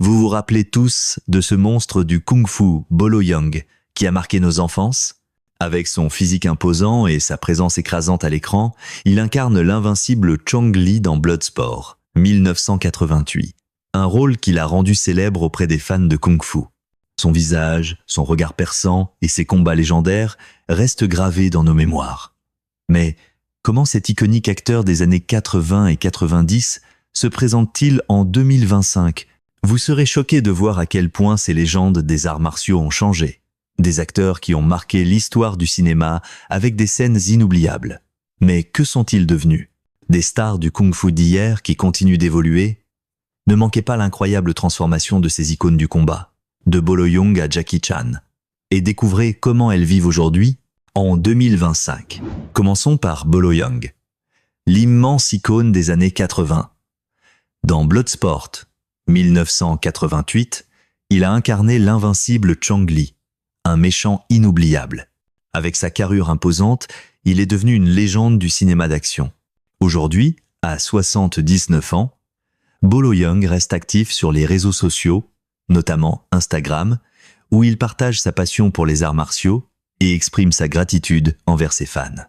Vous vous rappelez tous de ce monstre du kung-fu, Bolo Yeung, qui a marqué nos enfances? Avec son physique imposant et sa présence écrasante à l'écran, il incarne l'invincible Chong Li dans Bloodsport, 1988. Un rôle qu'il a rendu célèbre auprès des fans de kung-fu. Son visage, son regard perçant et ses combats légendaires restent gravés dans nos mémoires. Mais comment cet iconique acteur des années 80 et 90 se présente-t-il en 2025? Vous serez choqués de voir à quel point ces légendes des arts martiaux ont changé. Des acteurs qui ont marqué l'histoire du cinéma avec des scènes inoubliables. Mais que sont-ils devenus? Des stars du kung-fu d'hier qui continuent d'évoluer? Ne manquez pas l'incroyable transformation de ces icônes du combat, de Bolo Yeung à Jackie Chan, et découvrez comment elles vivent aujourd'hui, en 2025. Commençons par Bolo Yeung, l'immense icône des années 80. Dans Bloodsport, 1988, il a incarné l'invincible Chong Li, un méchant inoubliable. Avec sa carrure imposante, il est devenu une légende du cinéma d'action. Aujourd'hui, à 79 ans, Bolo Yeung reste actif sur les réseaux sociaux, notamment Instagram, où il partage sa passion pour les arts martiaux et exprime sa gratitude envers ses fans.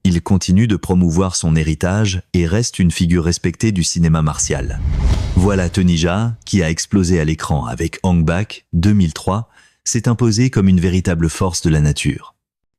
Il continue de promouvoir son héritage et reste une figure respectée du cinéma martial. Voilà Tony Jaa, qui a explosé à l'écran avec Hong Bak, 2003, s'est imposé comme une véritable force de la nature.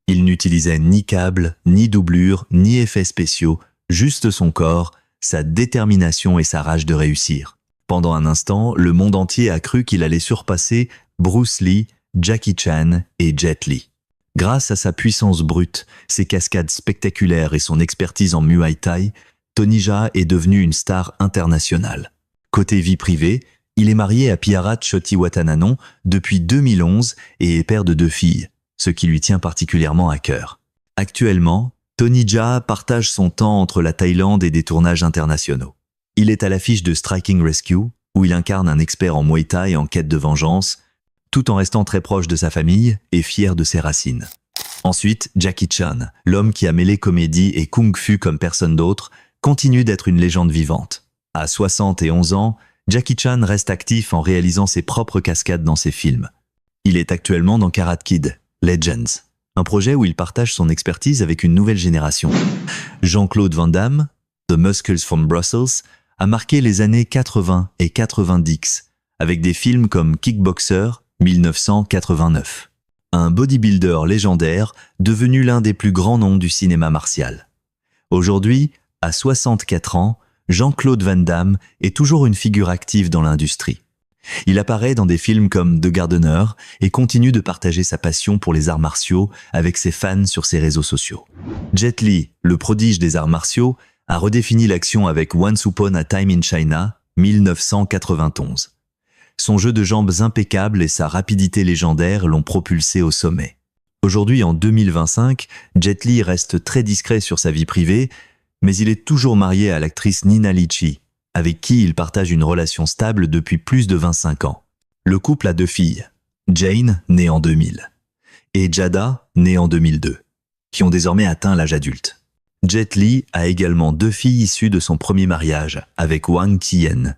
Il n'utilisait ni câble, ni doublure, ni effets spéciaux, juste son corps, sa détermination et sa rage de réussir. Pendant un instant, le monde entier a cru qu'il allait surpasser Bruce Lee, Jackie Chan et Jet Li. Grâce à sa puissance brute, ses cascades spectaculaires et son expertise en Muay Thai, Tony Jaa est devenu une star internationale. Côté vie privée, il est marié à Piarat Choti-Watananon depuis 2011 et est père de 2 filles, ce qui lui tient particulièrement à cœur. Actuellement, Tony Jaa partage son temps entre la Thaïlande et des tournages internationaux. Il est à l'affiche de Striking Rescue, où il incarne un expert en Muay Thai en quête de vengeance, tout en restant très proche de sa famille et fier de ses racines. Ensuite, Jackie Chan, l'homme qui a mêlé comédie et kung-fu comme personne d'autre, continue d'être une légende vivante. À 71 ans, Jackie Chan reste actif en réalisant ses propres cascades dans ses films. Il est actuellement dans Karate Kid, Legends, un projet où il partage son expertise avec une nouvelle génération. Jean-Claude Van Damme, The Muscles from Brussels, a marqué les années 80 et 90, avec des films comme Kickboxer, 1989. Un bodybuilder légendaire devenu l'un des plus grands noms du cinéma martial. Aujourd'hui, à 64 ans, Jean-Claude Van Damme est toujours une figure active dans l'industrie. Il apparaît dans des films comme The Gardener et continue de partager sa passion pour les arts martiaux avec ses fans sur ses réseaux sociaux. Jet Li, le prodige des arts martiaux, a redéfini l'action avec Once Upon a Time in China, 1991. Son jeu de jambes impeccable et sa rapidité légendaire l'ont propulsé au sommet. Aujourd'hui, en 2025, Jet Li reste très discret sur sa vie privée, mais il est toujours marié à l'actrice Nina Ricci, avec qui il partage une relation stable depuis plus de 25 ans. Le couple a 2 filles, Jane, née en 2000, et Jada, née en 2002, qui ont désormais atteint l'âge adulte. Jet Li a également 2 filles issues de son premier mariage, avec Wang Tian,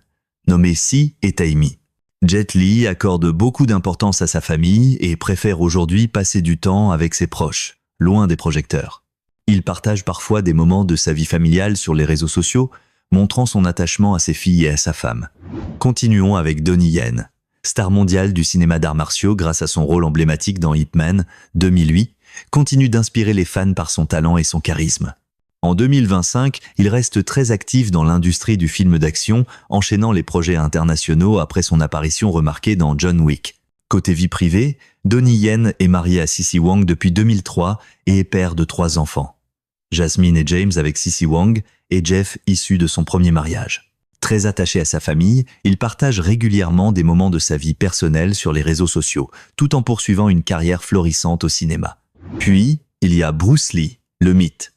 nommées Si et Taimi. Jet Li accorde beaucoup d'importance à sa famille et préfère aujourd'hui passer du temps avec ses proches, loin des projecteurs. Il partage parfois des moments de sa vie familiale sur les réseaux sociaux, montrant son attachement à ses filles et à sa femme. Continuons avec Donnie Yen, star mondiale du cinéma d'arts martiaux grâce à son rôle emblématique dans Ip Man, 2008, continue d'inspirer les fans par son talent et son charisme. En 2025, il reste très actif dans l'industrie du film d'action, enchaînant les projets internationaux après son apparition remarquée dans John Wick. Côté vie privée, Donnie Yen est marié à Cissy Wang depuis 2003 et est père de 3 enfants. Jasmine et James avec Cissy Wang et Jeff issu de son premier mariage. Très attaché à sa famille, il partage régulièrement des moments de sa vie personnelle sur les réseaux sociaux, tout en poursuivant une carrière florissante au cinéma. Puis, il y a Bruce Lee, le mythe.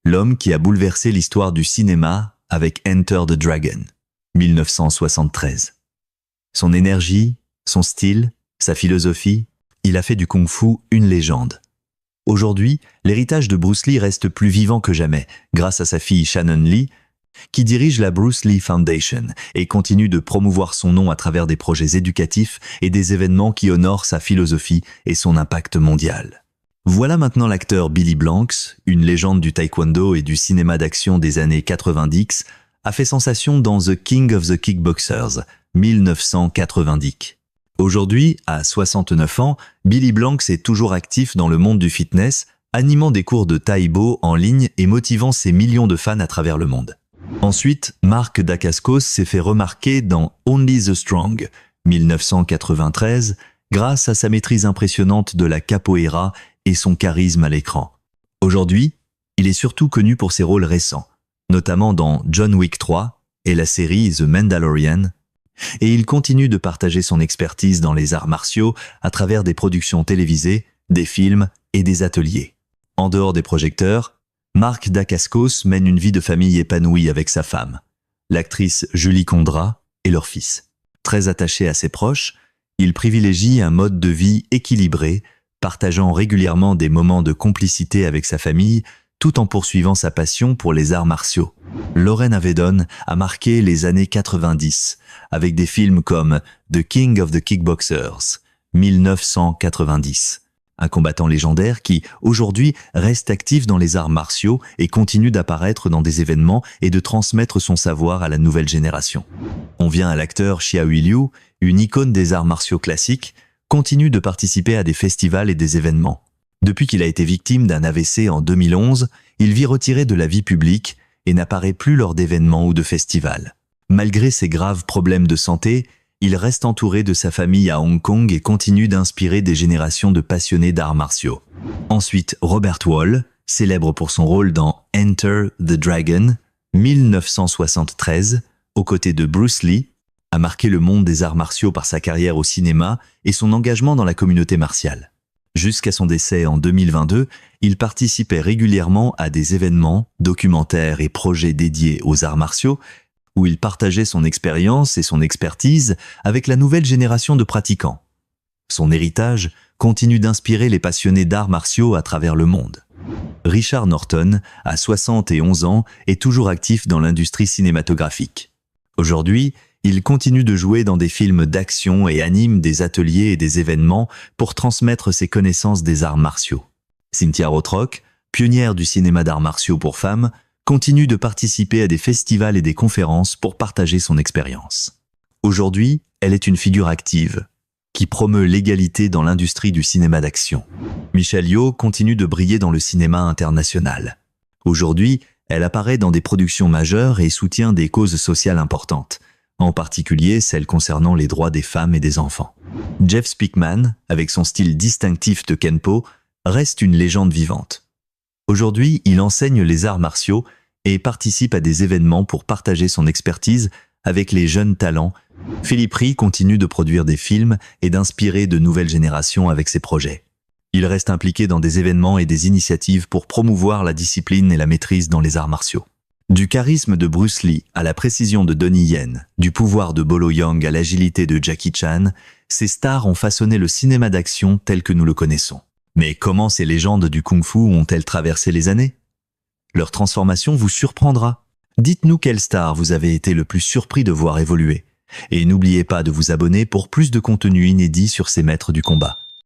L'homme qui a bouleversé l'histoire du cinéma avec Enter the Dragon, 1973. Son énergie, son style, sa philosophie, il a fait du kung-fu une légende. Aujourd'hui, l'héritage de Bruce Lee reste plus vivant que jamais, grâce à sa fille Shannon Lee, qui dirige la Bruce Lee Foundation et continue de promouvoir son nom à travers des projets éducatifs et des événements qui honorent sa philosophie et son impact mondial. Voilà maintenant l'acteur Billy Blanks, une légende du taekwondo et du cinéma d'action des années 90, a fait sensation dans The King of the Kickboxers, 1990. Aujourd'hui, à 69 ans, Billy Blanks est toujours actif dans le monde du fitness, animant des cours de Tae-Bo en ligne et motivant ses millions de fans à travers le monde. Ensuite, Mark Dacascos s'est fait remarquer dans Only the Strong, 1993, grâce à sa maîtrise impressionnante de la capoeira et son charisme à l'écran. Aujourd'hui, il est surtout connu pour ses rôles récents, notamment dans John Wick 3 et la série The Mandalorian, et il continue de partager son expertise dans les arts martiaux à travers des productions télévisées, des films et des ateliers. En dehors des projecteurs, Mark Dacascos mène une vie de famille épanouie avec sa femme, l'actrice Julie Condra et leur fils. Très attaché à ses proches, il privilégie un mode de vie équilibré, partageant régulièrement des moments de complicité avec sa famille, tout en poursuivant sa passion pour les arts martiaux. Lauren Avedon a marqué les années 90 avec des films comme The King of the Kickboxers, 1990, un combattant légendaire qui, aujourd'hui, reste actif dans les arts martiaux et continue d'apparaître dans des événements et de transmettre son savoir à la nouvelle génération. On vient à l'acteur Xiao Liu, une icône des arts martiaux classiques, continue de participer à des festivals et des événements. Depuis qu'il a été victime d'un AVC en 2011, il vit retiré de la vie publique et n'apparaît plus lors d'événements ou de festivals. Malgré ses graves problèmes de santé, il reste entouré de sa famille à Hong Kong et continue d'inspirer des générations de passionnés d'arts martiaux. Ensuite, Robert Wall, célèbre pour son rôle dans Enter the Dragon, 1973, aux côtés de Bruce Lee, a marqué le monde des arts martiaux par sa carrière au cinéma et son engagement dans la communauté martiale. Jusqu'à son décès en 2022, il participait régulièrement à des événements, documentaires et projets dédiés aux arts martiaux, où il partageait son expérience et son expertise avec la nouvelle génération de pratiquants. Son héritage continue d'inspirer les passionnés d'arts martiaux à travers le monde. Richard Norton, à 71 ans, est toujours actif dans l'industrie cinématographique. Aujourd'hui, il continue de jouer dans des films d'action et anime des ateliers et des événements pour transmettre ses connaissances des arts martiaux. Cynthia Rothrock, pionnière du cinéma d'arts martiaux pour femmes, continue de participer à des festivals et des conférences pour partager son expérience. Aujourd'hui, elle est une figure active, qui promeut l'égalité dans l'industrie du cinéma d'action. Michelle Yeoh continue de briller dans le cinéma international. Aujourd'hui, elle apparaît dans des productions majeures et soutient des causes sociales importantes, en particulier celles concernant les droits des femmes et des enfants. Jeff Speakman, avec son style distinctif de Kenpo, reste une légende vivante. Aujourd'hui, il enseigne les arts martiaux et participe à des événements pour partager son expertise avec les jeunes talents. Philippe Rhee continue de produire des films et d'inspirer de nouvelles générations avec ses projets. Il reste impliqué dans des événements et des initiatives pour promouvoir la discipline et la maîtrise dans les arts martiaux. Du charisme de Bruce Lee à la précision de Donnie Yen, du pouvoir de Bolo Yeung à l'agilité de Jackie Chan, ces stars ont façonné le cinéma d'action tel que nous le connaissons. Mais comment ces légendes du kung-fu ont-elles traversé les années? Leur transformation vous surprendra. Dites-nous quelle star vous avez été le plus surpris de voir évoluer. Et n'oubliez pas de vous abonner pour plus de contenu inédit sur ces maîtres du combat.